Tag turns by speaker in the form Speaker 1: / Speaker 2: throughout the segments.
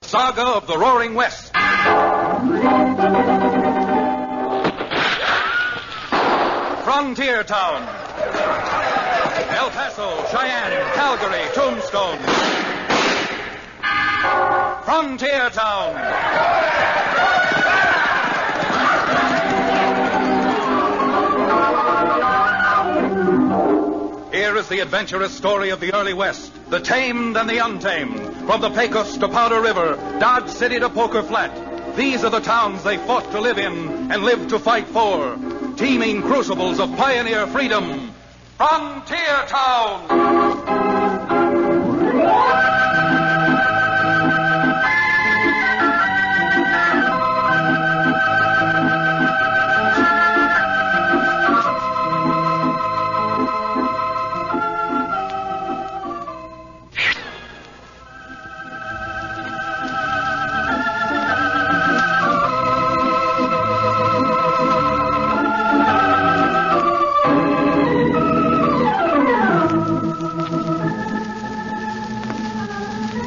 Speaker 1: Saga of the Roaring West. Frontier Town. El Paso, Cheyenne, Calgary, Tombstone. Frontier Town. Here is the adventurous story of the early West, the tamed and the untamed. From the Pecos to Powder River, Dodge City to Poker Flat. These are the towns they fought to live in and lived to fight for. Teeming crucibles of pioneer freedom. Frontier Town!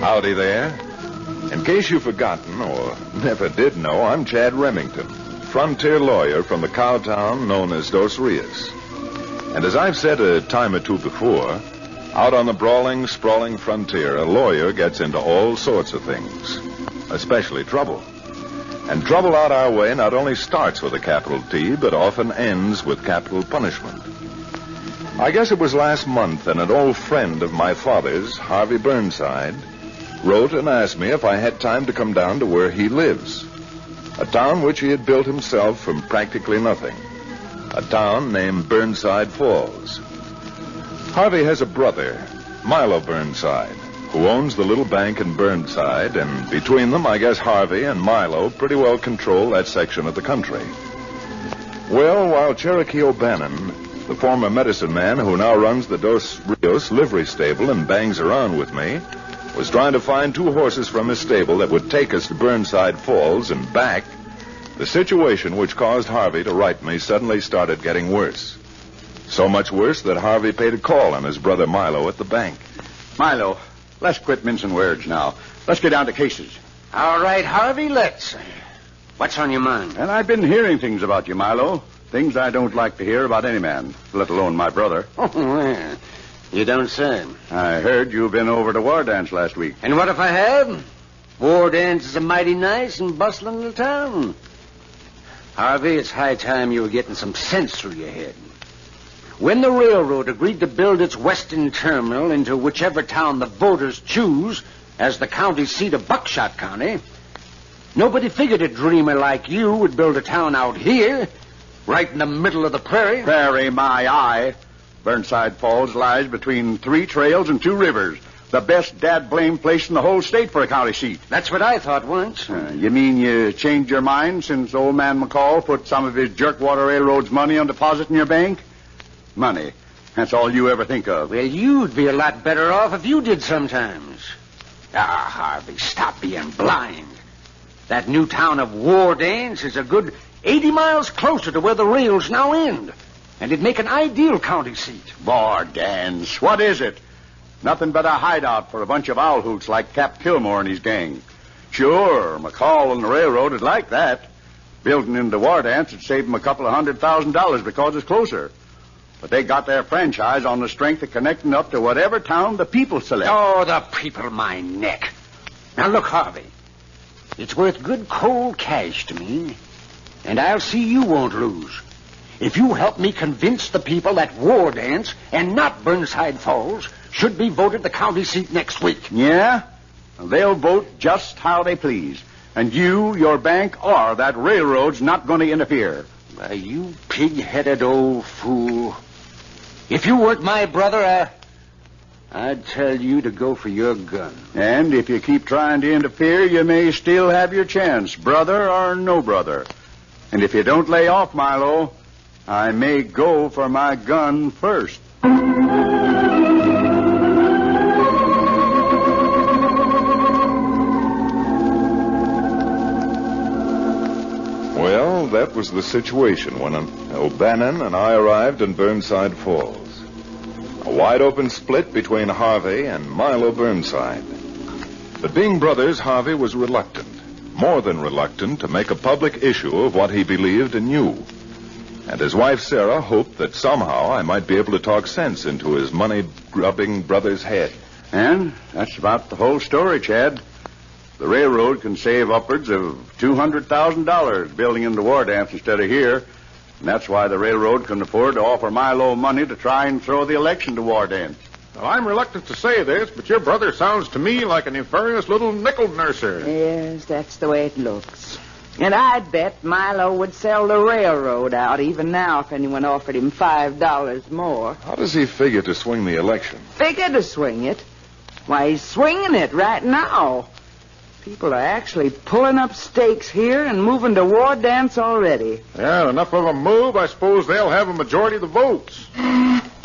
Speaker 2: Howdy there. In case you've forgotten or never did know, I'm Chad Remington, frontier lawyer from the cow town known as Dos Rios. And as I've said a time or two before, out on the brawling, sprawling frontier, a lawyer gets into all sorts of things, especially trouble. And trouble out our way not only starts with a capital T, but often ends with capital punishment. I guess it was last month that an old friend of my father's, Harvey Burnside, wrote and asked me if I had time to come down to where he lives. A town which he had built himself from practically nothing. A town named Burnside Falls. Harvey has a brother, Milo Burnside, who owns the little bank in Burnside, and between them, I guess Harvey and Milo pretty well control that section of the country. Well, while Cherokee O'Bannon, the former medicine man who now runs the Dos Rios livery stable and bangs around with me, was trying to find 2 horses from his stable that would take us to Burnside Falls and back, the situation which caused Harvey to write me suddenly started getting worse. So much worse that Harvey paid a call on his brother Milo at the bank.
Speaker 3: Milo, let's quit mincing words now. Let's get down to cases.
Speaker 4: All right, Harvey, let's. What's on your mind?
Speaker 3: And I've been hearing things about you, Milo. Things I don't like to hear about any man, let alone my brother.
Speaker 4: Oh, well, you don't say.
Speaker 3: I heard you've been over to War Dance last week.
Speaker 4: And what if I have? War Dance is a mighty nice and bustling little town. Harvey, it's high time you were getting some sense through your head. When the railroad agreed to build its western terminal into whichever town the voters choose as the county seat of Buckshot County, nobody figured a dreamer like you would build a town out here, right in the middle of the prairie.
Speaker 3: Prairie, my eye. Burnside Falls lies between 3 trails and 2 rivers. The best dad-blame place in the whole state for a county seat.
Speaker 4: That's what I thought once.
Speaker 3: You mean you changed your mind since old man McCall put some of his Jerkwater Railroad's money on deposit in your bank? Money. That's all you ever think of.
Speaker 4: Well, you'd be a lot better off if you did sometimes. Ah, Harvey, stop being blind. That new town of War Dance is a good 80 miles closer to where the rails now end. And it'd make an ideal county seat.
Speaker 3: War Dance. What is it? Nothing but a hideout for a bunch of owl hoots like Cap Kilmore and his gang. Sure, McCall and the railroad would like that. Building into War Dance would save them a couple of $100,000 because it's closer. But they got their franchise on the strength of connecting up to whatever town the people select.
Speaker 4: Oh, the people, my neck. Now, look, Harvey. It's worth good cold cash to me. And I'll see you won't lose. If you help me convince the people that War Dance and not Burnside Falls should be voted the county seat next week.
Speaker 3: Yeah? They'll vote just how they please. And you, your bank, or that railroad's not going to interfere.
Speaker 4: Why, you pig-headed old fool. If you weren't my brother, I'd tell you to go for your gun.
Speaker 3: And if you keep trying to interfere, you may still have your chance, brother or no brother. And if you don't lay off, Milo, I may go for my gun first.
Speaker 2: Well, that was the situation when O'Bannon and I arrived in Burnside Falls. A wide-open split between Harvey and Milo Burnside. But being brothers, Harvey was reluctant, more than reluctant, to make a public issue of what he believed and knew. And his wife, Sarah, hoped that somehow I might be able to talk sense into his money-grubbing brother's head.
Speaker 3: And that's about the whole story, Chad. The railroad can save upwards of $200,000 building in the war dance instead of here. And that's why the railroad couldn't afford to offer Milo money to try and throw the election to war dance.
Speaker 5: Well, I'm reluctant to say this, but your brother sounds to me like a nefarious little nickel nurser.
Speaker 6: Yes, that's the way it looks. And I'd bet Milo would sell the railroad out even now if anyone offered him $5 more.
Speaker 2: How does he figure to swing the election?
Speaker 6: Figure to swing it? Why, he's swinging it right now. People are actually pulling up stakes here and moving to war dance already.
Speaker 5: Yeah, enough of them move, I suppose they'll have a majority of the votes.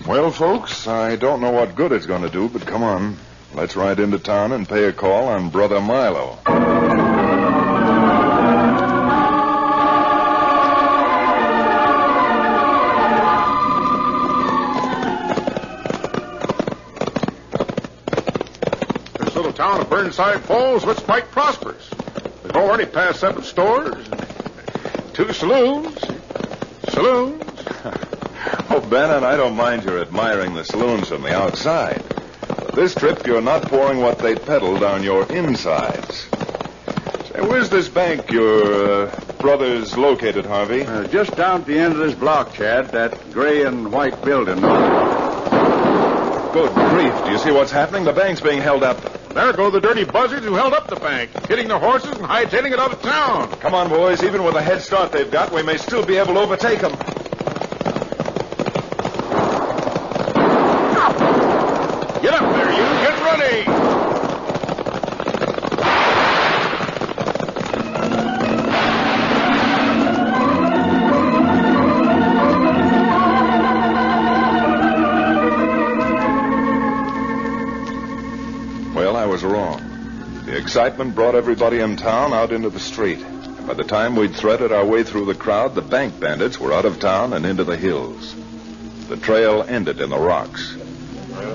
Speaker 2: Well, folks, I don't know what good it's going to do, but come on. Let's ride into town and pay a call on Brother Milo.
Speaker 5: This little town of Burnside Falls looks quite prosperous. We've already passed 7 stores, 2 saloons.
Speaker 2: Oh, Ben, I don't mind your admiring the saloons from the outside. But this trip, you're not pouring what they peddle down your insides. Say, where's this bank your brother's located, Harvey?
Speaker 3: Just down at the end of this block, Chad, that gray and white building.
Speaker 2: Good grief. Do you see what's happening? The bank's being held up.
Speaker 5: There go the dirty buzzards who held up the bank, hitting their horses and hightailing it out of town.
Speaker 2: Come on, boys. Even with the head start they've got, we may still be able to overtake them.
Speaker 5: Get up there, you. Get ready.
Speaker 2: Well, I was wrong. The excitement brought everybody in town out into the street. And by the time we'd threaded our way through the crowd, the bank bandits were out of town and into the hills. The trail ended in the rocks.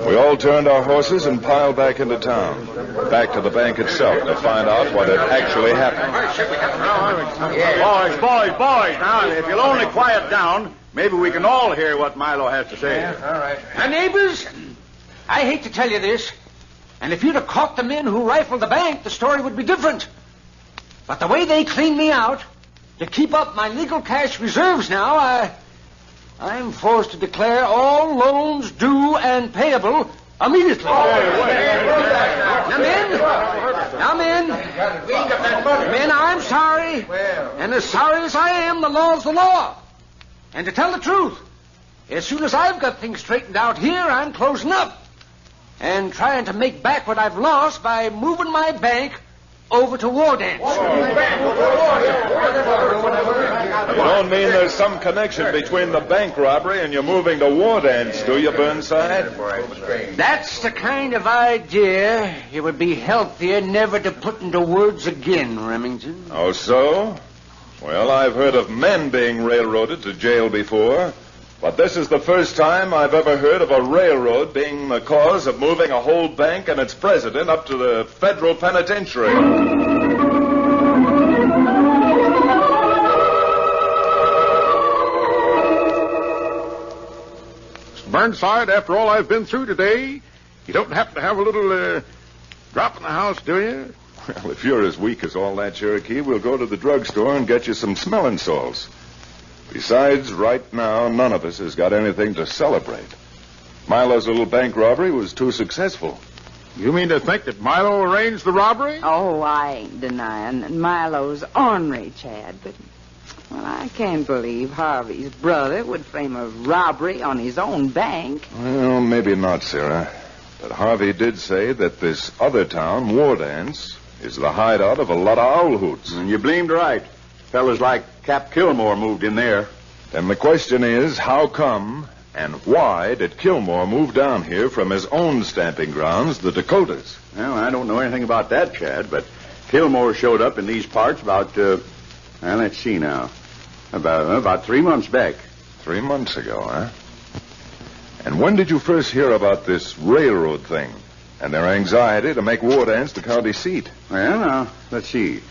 Speaker 2: We all turned our horses and piled back into town, back to the bank itself to find out what had actually happened.
Speaker 3: Boys, now, if you'll only quiet down, maybe we can all hear what Milo has to say.
Speaker 4: All right. Now, neighbors, I hate to tell you this, and if you'd have caught the men who rifled the bank, the story would be different. But the way they cleaned me out, to keep up my legal cash reserves now, I'm forced to declare all loans due and payable immediately. Now, men, I'm sorry. And as sorry as I am, the law's the law. And to tell the truth, as soon as I've got things straightened out here, I'm closing up and trying to make back what I've lost by moving my bank over to war dance.
Speaker 2: You don't mean there's some connection between the bank robbery and you moving to war dance, do you, Burnside?
Speaker 4: That's the kind of idea it would be healthier never to put into words again, Remington.
Speaker 2: Oh, so? Well, I've heard of men being railroaded to jail before, but this is the first time I've ever heard of a railroad being the cause of moving a whole bank and its president up to the federal penitentiary.
Speaker 5: Burnside, after all I've been through today, you don't happen to have a little drop in the house, do you?
Speaker 2: Well, if you're as weak as all that, Cherokee, we'll go to the drugstore and get you some smelling salts. Besides, right now, none of us has got anything to celebrate. Milo's little bank robbery was too successful.
Speaker 5: You mean to think that Milo arranged the robbery?
Speaker 6: Oh, I ain't denying that Milo's ornery, Chad, but, well, I can't believe Harvey's brother would frame a robbery on his own bank.
Speaker 2: Well, maybe not, Sarah. But Harvey did say that this other town, Wardance, is the hideout of a lot of owl hoots.
Speaker 3: And you blamed right. Fellas like Cap Kilmore moved in there.
Speaker 2: And the question is, how come and why did Kilmore move down here from his own stamping grounds, the Dakotas?
Speaker 3: Well, I don't know anything about that, Chad, but Kilmore showed up in these parts about, let's see now, about 3 months back.
Speaker 2: 3 months ago, huh? And when did you first hear about this railroad thing? and their anxiety to make War Dance the county seat.
Speaker 3: Well, now, let's see.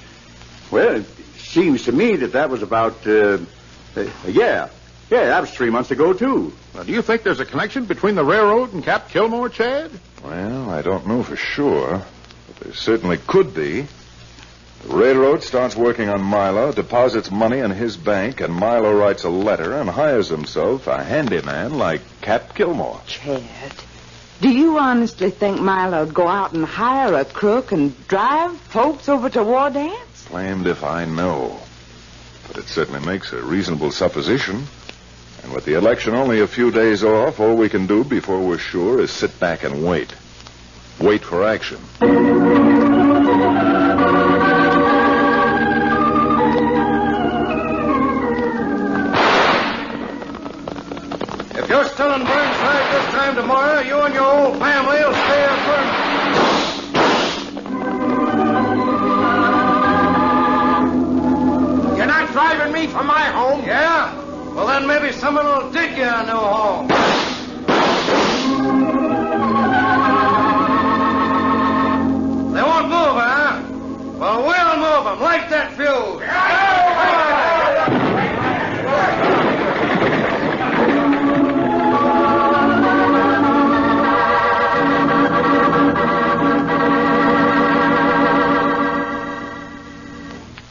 Speaker 3: Well, it seems to me that was about, yeah, that was 3 months ago, too.
Speaker 5: Now, do you think there's a connection between the railroad and Cap Kilmore, Chad?
Speaker 2: Well, I don't know for sure, but there certainly could be. The railroad starts working on Milo, deposits money in his bank, and Milo writes a letter and hires himself a handyman like Cap Kilmore.
Speaker 6: Chad, do you honestly think Milo'd go out and hire a crook and drive folks over to War Dance?
Speaker 2: Blamed if I know. But it certainly makes a reasonable supposition. And with the election only a few days off, all we can do before we're sure is sit back and wait. Wait for action.
Speaker 7: If you're still in Burnside this time tomorrow, you and your old family will stay at Burnside. You're not driving me from my home? Yeah? Well, then maybe someone will dig you a new home. They won't move, huh? Well, we'll move them. Light that fuse.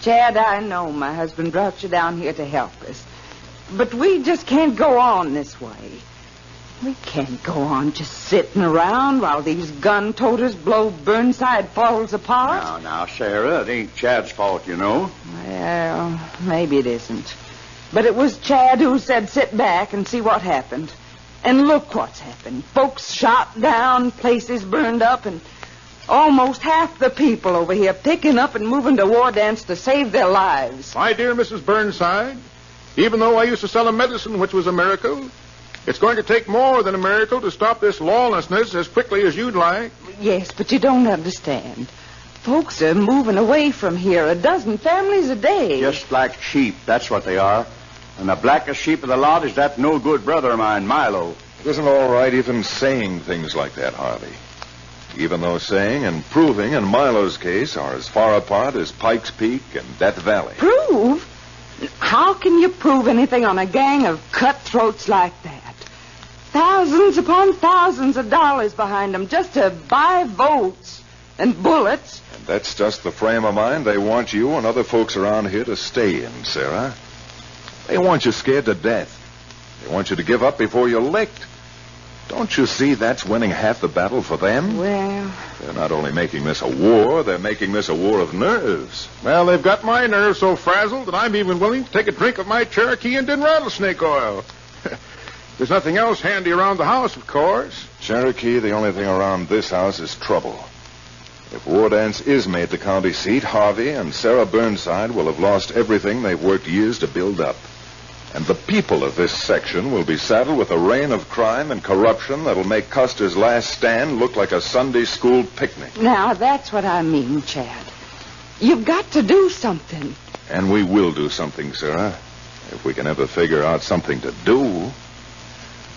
Speaker 6: Chad, I know my husband brought you down here to help us. But we just can't go on this way. We can't go on just sitting around while these gun-toters blow Burnside Falls apart.
Speaker 3: Now, Sarah, it ain't Chad's fault, you know.
Speaker 6: Well, maybe it isn't. But it was Chad who said sit back and see what happened. And look what's happened. Folks shot down, places burned up, and almost half the people over here picking up and moving to War Dance to save their lives.
Speaker 5: My dear Mrs. Burnside, even though I used to sell a medicine which was a miracle, it's going to take more than a miracle to stop this lawlessness as quickly as you'd like.
Speaker 6: Yes, but you don't understand. Folks are moving away from here, a dozen families a day.
Speaker 3: Just like sheep, that's what they are. And the blackest sheep of the lot is that no good brother of mine, Milo.
Speaker 2: It isn't all right even saying things like that, Harvey. Even though saying and proving in Milo's case are as far apart as Pikes Peak and Death Valley.
Speaker 6: Prove? How can you prove anything on a gang of cutthroats like that? Thousands upon thousands of dollars behind them just to buy votes and bullets.
Speaker 2: And that's just the frame of mind they want you and other folks around here to stay in, Sarah. They want you scared to death. They want you to give up before you're licked. Don't you see that's winning half the battle for them?
Speaker 6: Well,
Speaker 2: They're not only making this a war, they're making this a war of nerves.
Speaker 5: Well, they've got my nerves so frazzled that I'm even willing to take a drink of my Cherokee Indian rattlesnake oil. There's nothing else handy around the house, of course.
Speaker 2: Cherokee, the only thing around this house is trouble. If War Dance is made the county seat, Harvey and Sarah Burnside will have lost everything they've worked years to build up. And the people of this section will be saddled with a reign of crime and corruption that'll make Custer's last stand look like a Sunday school picnic.
Speaker 6: now that's what I mean, Chad. You've got to do something.
Speaker 2: And we will do something, Sarah, if we can ever figure out something to do.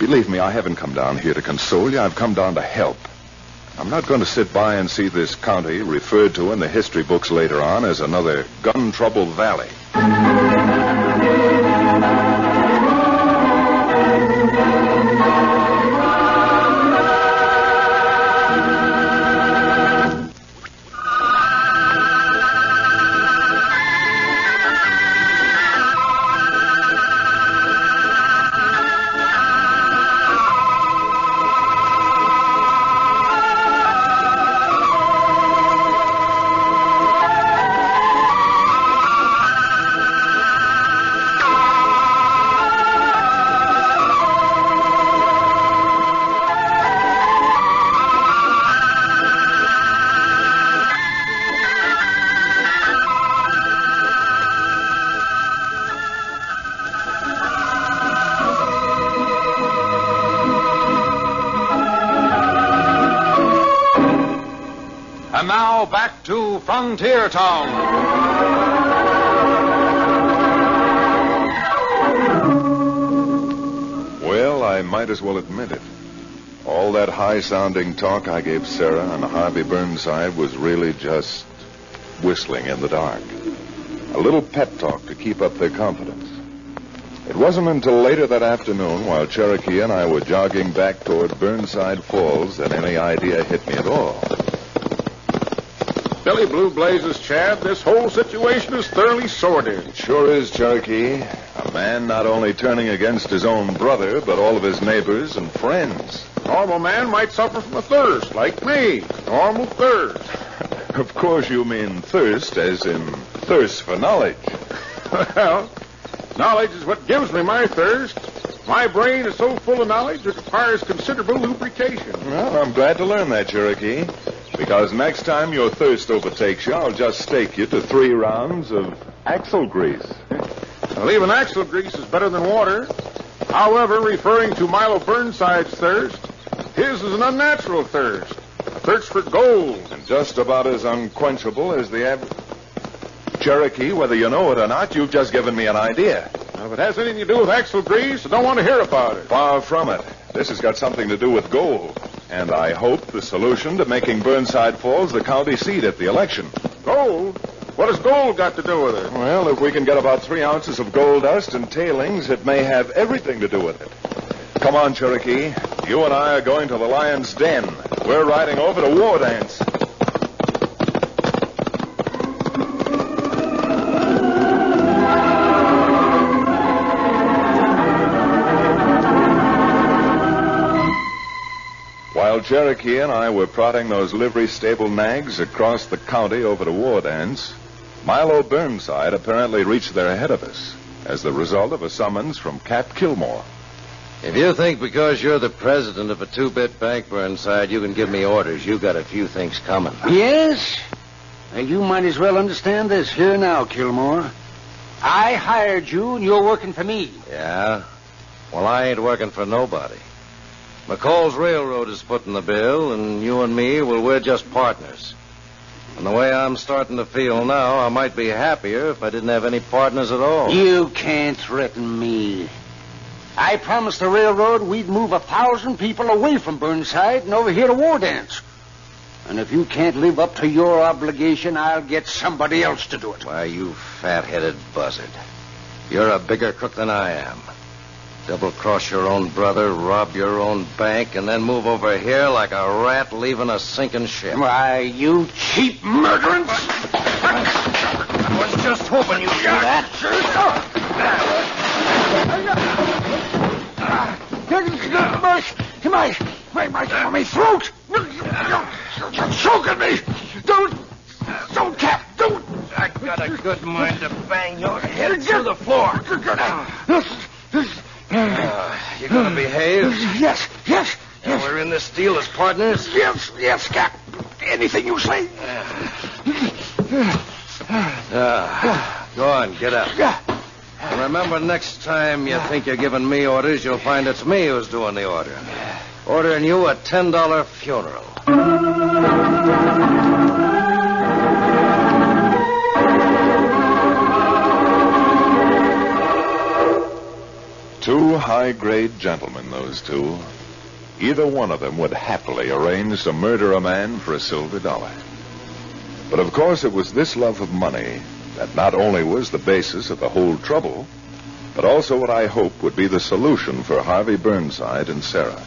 Speaker 2: Believe me, I haven't come down here to console you. I've come down to help. I'm not going to sit by and see this county referred to in the history books later on as another gun-troubled valley.
Speaker 1: And now back to Frontier Town.
Speaker 2: Well, I might as well admit it. All that high-sounding talk I gave Sarah and Harvey Burnside was really just whistling in the dark. A little pep talk to keep up their confidence. It wasn't until later that afternoon, while Cherokee and I were jogging back toward Burnside Falls, that any idea hit me at all.
Speaker 5: Billy Blue Blazes, Chad, this whole situation is thoroughly sordid.
Speaker 2: It sure is, Cherokee. A man not only turning against his own brother, but all of his neighbors and friends.
Speaker 5: A normal man might suffer from a thirst, like me. Normal thirst.
Speaker 2: Of course you mean thirst, as in thirst for knowledge.
Speaker 5: Well, knowledge is what gives me my thirst. My brain is so full of knowledge it requires considerable lubrication.
Speaker 2: Well, I'm glad to learn that, Cherokee. Because next time your thirst overtakes you, I'll just stake you to 3 rounds of axle grease.
Speaker 5: Well, even axle grease is better than water. However, referring to Milo Burnside's thirst, his is an unnatural thirst. A thirst for gold.
Speaker 2: And just about as unquenchable as the average... Cherokee, whether you know it or not, you've just given me an idea.
Speaker 5: Now, if it has anything to do with axle grease, I don't want to hear about it.
Speaker 2: Far from it. This has got something to do with gold. And I hope the solution to making Burnside Falls the county seat at the election.
Speaker 5: Gold? What has gold got to do with it?
Speaker 2: Well, if we can get about 3 ounces of gold dust and tailings, it may have everything to do with it. Come on, Cherokee. You and I are going to the Lion's Den. We're riding over to War Dance. While Cherokee and I were prodding those livery stable nags across the county over to War Dance, Milo Burnside apparently reached there ahead of us as the result of a summons from Cap Kilmore.
Speaker 7: If you think because you're the president of a 2-bit bank, Burnside, you can give me orders, you got a few things coming.
Speaker 4: Yes? Well, you might as well understand this here now, Kilmore. I hired you, and you're working for me.
Speaker 7: Yeah? Well, I ain't working for nobody. McCall's Railroad is footing the bill, and you and me, well, we're just partners. And the way I'm starting to feel now, I might be happier if I didn't have any partners at all.
Speaker 4: You can't threaten me. I promised the railroad we'd move 1,000 people away from Burnside and over here to War Dance. And if you can't live up to your obligation, I'll get somebody else to do it.
Speaker 7: Why, you fat-headed buzzard. You're a bigger crook than I am. Double-cross your own brother, rob your own bank, and then move over here like a rat leaving a sinking ship.
Speaker 4: Why, you cheap murderers!
Speaker 7: I was just hoping you'd do that.
Speaker 4: My throat! You're choking me! Don't, Cap, don't!
Speaker 7: I got a good mind to bang your head through the floor. You gonna behave?
Speaker 4: Yes.
Speaker 7: And we're in this deal as partners?
Speaker 4: Yes, Cap. Anything you say.
Speaker 7: Go on, get up. And remember, next time you think you're giving me orders, you'll find it's me who's doing the ordering. Ordering you a $10 funeral.
Speaker 2: 2 high-grade gentlemen, those 2. Either one of them would happily arrange to murder a man for a silver dollar. But of course it was this love of money that not only was the basis of the whole trouble, but also what I hoped would be the solution for Harvey Burnside and Sarah.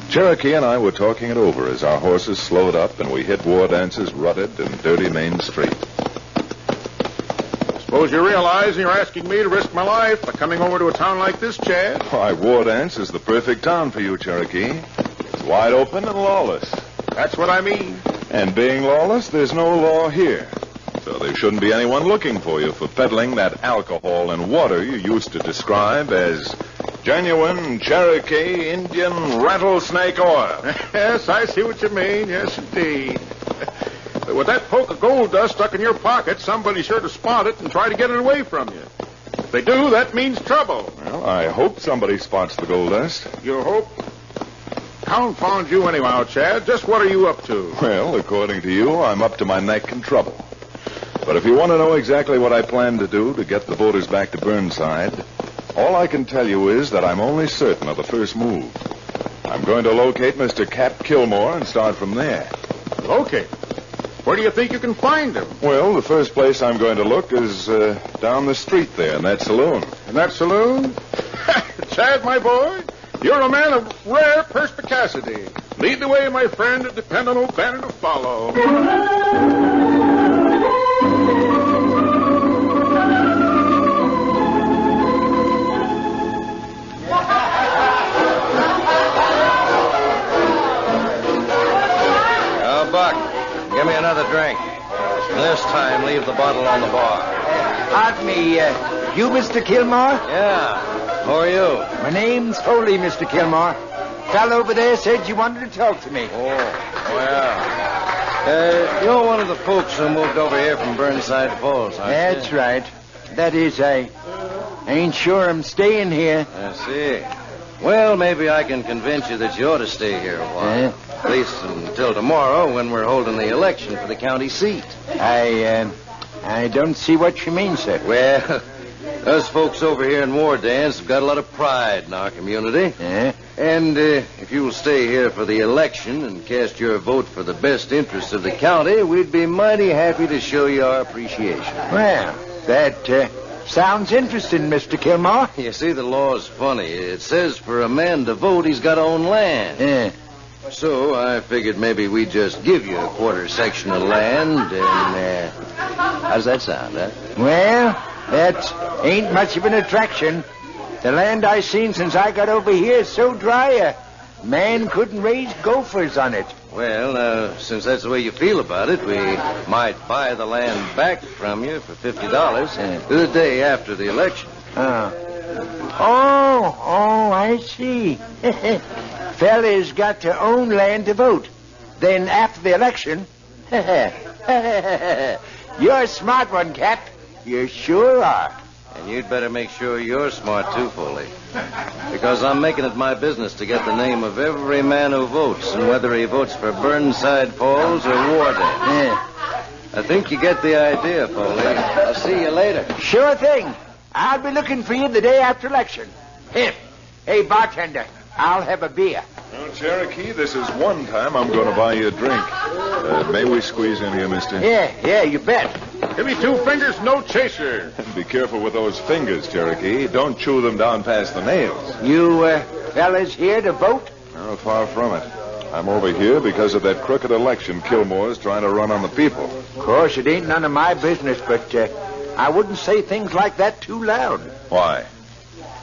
Speaker 2: Cherokee and I were talking it over as our horses slowed up and we hit War Dance's rutted and dirty main street.
Speaker 5: Suppose you realize you're asking me to risk my life by coming over to a town like this, Chad.
Speaker 2: Why, War Dance is the perfect town for you, Cherokee. It's wide open and lawless.
Speaker 5: That's what I mean.
Speaker 2: And being lawless, there's no law here. So there shouldn't be anyone looking for you for peddling that alcohol and water you used to describe as genuine Cherokee Indian rattlesnake oil.
Speaker 5: Yes, I see what you mean. Yes, indeed. But with that poke of gold dust stuck in your pocket, somebody's sure to spot it and try to get it away from you. If they do, that means trouble.
Speaker 2: Well, I hope somebody spots the gold dust.
Speaker 5: You hope? Confound you anyhow, Chad. Just what are you up to?
Speaker 2: Well, according to you, I'm up to my neck in trouble. But if you want to know exactly what I plan to do to get the voters back to Burnside, all I can tell you is that I'm only certain of the first move. I'm going to locate Mr. Cap Kilmore and start from there.
Speaker 5: Okay. Where do you think you can find him?
Speaker 2: Well, the first place I'm going to look is down the street there in that saloon.
Speaker 5: In that saloon? Chad, my boy, you're a man of rare perspicacity. Lead the way, my friend, and depend on old Banner to follow.
Speaker 7: Give me another drink. This time, leave the bottle on the bar.
Speaker 8: Pardon me, you Mr. Kilmore?
Speaker 7: Yeah. Who are you?
Speaker 8: My name's Foley, Mr. Kilmore. Fellow over there said you wanted to talk to me.
Speaker 7: Oh, yeah. You're one of the folks who moved over here from Burnside Falls, aren't you?
Speaker 8: That's right. That is, I ain't sure I'm staying here.
Speaker 7: I see. Well, maybe I can convince you that you ought to stay here a while. At least until tomorrow when we're holding the election for the county seat.
Speaker 8: I don't see what you mean, sir.
Speaker 7: Well, us folks over here in War Dance have got a lot of pride in our community. And if you'll stay here for the election and cast your vote for the best interests of the county, we'd be mighty happy to show you our appreciation.
Speaker 8: Well, that sounds interesting, Mr. Kilmore.
Speaker 7: You see, the law's funny. It says for a man to vote, he's got to own land. So I figured maybe we'd just give you a quarter section of land, and how's that sound, huh?
Speaker 8: Well, that ain't much of an attraction. The land I seen since I got over here is so dry, a man couldn't raise gophers on it.
Speaker 7: Well, since that's the way you feel about it, we might buy the land back from you for $50 the day after the election.
Speaker 8: Oh, I see. Fella's got to own land to vote. Then after the election... You're a smart one, Cap. You sure are.
Speaker 7: And you'd better make sure you're smart, too, Foley. Because I'm making it my business to get the name of every man who votes, and whether he votes for Burnside Falls or War Dance. I think you get the idea, Foley. I'll see you later.
Speaker 8: Sure thing. I'll be looking for you the day after election. Hey, bartender, I'll have a beer.
Speaker 2: Well, Cherokee, this is one time I'm going to buy you a drink. May we squeeze in here, mister?
Speaker 8: Yeah, you bet.
Speaker 5: Give me 2 fingers, no chaser.
Speaker 2: Be careful with those fingers, Cherokee. Don't chew them down past the nails.
Speaker 8: You fellas here to vote?
Speaker 2: No, far from it. I'm over here because of that crooked election Kilmore's trying to run on the people.
Speaker 8: Of course, it ain't none of my business, but I wouldn't say things like that too loud.
Speaker 2: Why?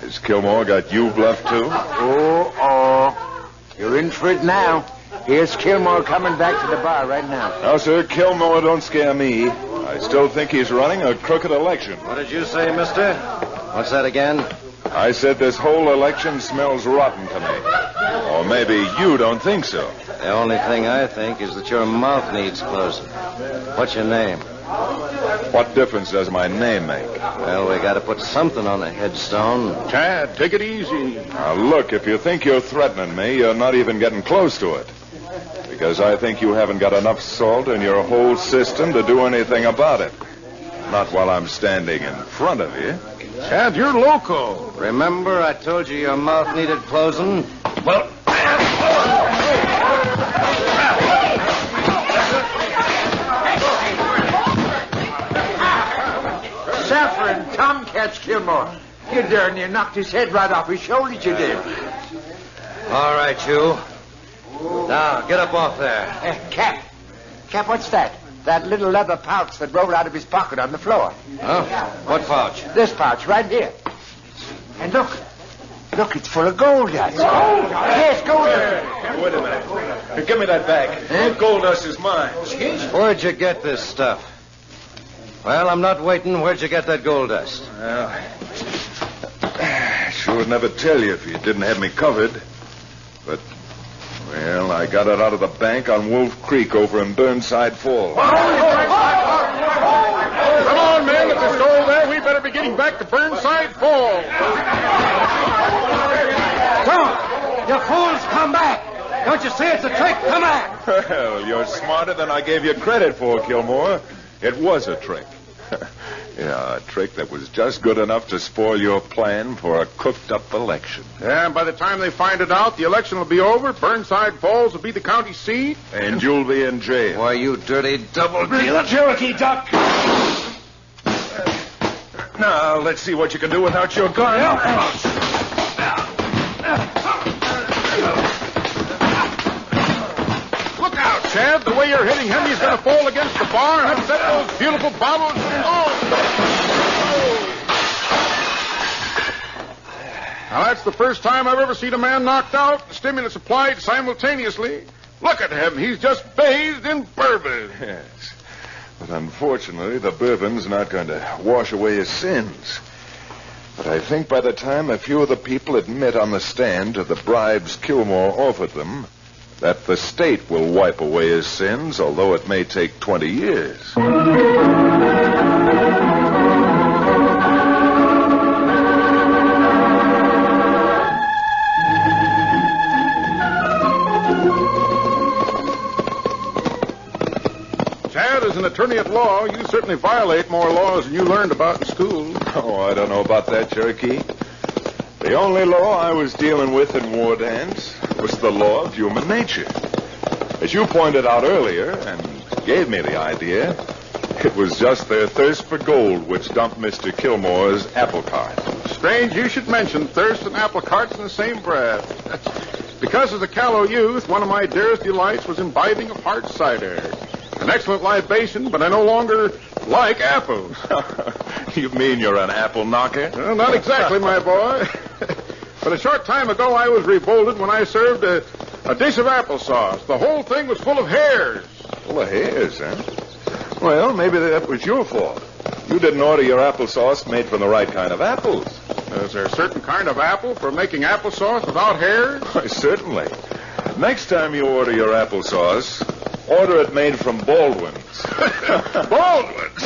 Speaker 2: Has Kilmore got you bluffed, too?
Speaker 8: Oh. You're in for it now. Here's Kilmore coming back to the bar right now.
Speaker 2: No, sir, Kilmore don't scare me. I still think he's running a crooked election.
Speaker 7: What did you say, mister? What's that again?
Speaker 2: I said this whole election smells rotten to me. Or maybe you don't think so.
Speaker 7: The only thing I think is that your mouth needs closing. What's your name?
Speaker 2: What difference does my name make?
Speaker 7: Well, we got to put something on the headstone.
Speaker 5: Chad, take it easy.
Speaker 2: Now, look, if you think you're threatening me, you're not even getting close to it. Because I think you haven't got enough salt in your whole system to do anything about it. Not while I'm standing in front of you.
Speaker 5: Chad, you're loco.
Speaker 7: Remember I told you your mouth needed closing? Well...
Speaker 8: Saffron, Tomcats, Kilmore. You darn near knocked his head right off his shoulders, you did.
Speaker 7: All right, you. Now, get up off there.
Speaker 8: Cap, what's that? That little leather pouch that rolled out of his pocket on the floor.
Speaker 7: Huh? What pouch?
Speaker 8: This pouch, right here. And look, it's full of gold dust. Gold dust? Yes, gold dust.
Speaker 2: Wait a minute. Give me that bag. Gold dust is mine.
Speaker 7: Where'd you get this stuff? Well, I'm not waiting. Where'd you get that gold dust?
Speaker 2: Well, I sure would never tell you if you didn't have me covered. But, well, I got it out of the bank on Wolf Creek over in Burnside Falls.
Speaker 5: Come on, man. If there's gold there, we better be getting back to Burnside Falls.
Speaker 8: Don't! You fools, come back! Don't you see it's a trick? Come back!
Speaker 2: Well, you're smarter than I gave you credit for, Kilmore. It was a trick. Yeah, a trick that was just good enough to spoil your plan for a cooked-up election.
Speaker 5: Yeah, and by the time they find it out, the election will be over. Burnside Falls will be the county seat.
Speaker 2: And you'll be in jail.
Speaker 7: Why, you dirty double-dealer.
Speaker 2: Cherokee duck! Now, let's see what you can do without your gun.
Speaker 5: Look out, Chad. The way you're hitting him, he's going to fall against the bar and upset those beautiful bottles. Now, that's the first time I've ever seen a man knocked out and stimulants applied simultaneously. Look at him. He's just bathed in bourbon.
Speaker 2: Yes. But unfortunately, the bourbon's not going to wash away his sins. But I think by the time a few of the people admit on the stand to the bribes Kilmore offered them, that the state will wipe away his sins, although it may take 20 years.
Speaker 5: Chad, as an attorney at law, you certainly violate more laws than you learned about in school.
Speaker 2: Oh, I don't know about that, Cherokee. The only law I was dealing with in war dance was the law of human nature. As you pointed out earlier, and gave me the idea, it was just their thirst for gold which dumped Mr. Kilmore's apple cart.
Speaker 5: Strange you should mention thirst and apple carts in the same breath. Because as a callow youth, one of my dearest delights was imbibing of hard cider. An excellent libation, but I no longer like apples.
Speaker 2: You mean you're an apple knocker?
Speaker 5: Well, not exactly, my boy. But a short time ago, I was revolted when I served a dish of applesauce. The whole thing was full of hairs.
Speaker 2: Full of hairs, huh? Well, maybe that was your fault. You didn't order your applesauce made from the right kind of apples.
Speaker 5: Is there a certain kind of apple for making applesauce without hairs?
Speaker 2: Why, certainly. Next time you order your applesauce, order it made from Baldwin's.
Speaker 5: Baldwin's?